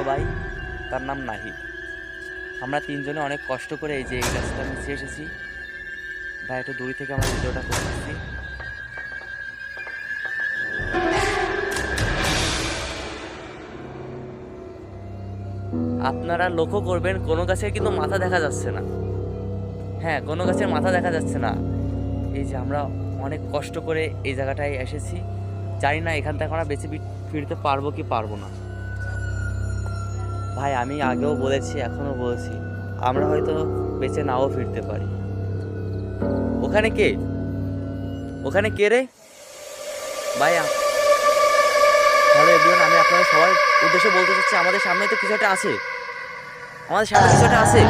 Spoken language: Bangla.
ভাই, তার নাম নাহিদ। আমরা তিনজনে অনেক কষ্ট করে এই যে এই গাছটার নিচে এসেছি। ভাই একটু দূরে থেকে আমরা ভিডিওটা করতেছি। আপনারা লক্ষ্য করবেন কোনো গাছের কিন্তু মাথা দেখা যাচ্ছে না। হ্যাঁ, কোনো গাছের মাথা দেখা যাচ্ছে না। এই যে আমরা অনেক কষ্ট করে এই জায়গাটায় এসেছি, জানি না এখান থেকে আমরা বেঁচে ফিরতে পারবো কি পারবো না। ভাই আমি আগেও বলেছি, এখনো বলছি, আমরা হয়তো বেঁচে নাও ফিরতে পারি। ওখানে কে? ওখানে কে রে ভাই? হ্যালো এভরিওয়ান, আমি আপনাদের সবার উদ্দেশ্যে বলতে চাচ্ছি আমাদের সামনে তো কিছু একটা আছে, আমাদের সামনে কিছু একটা আছে।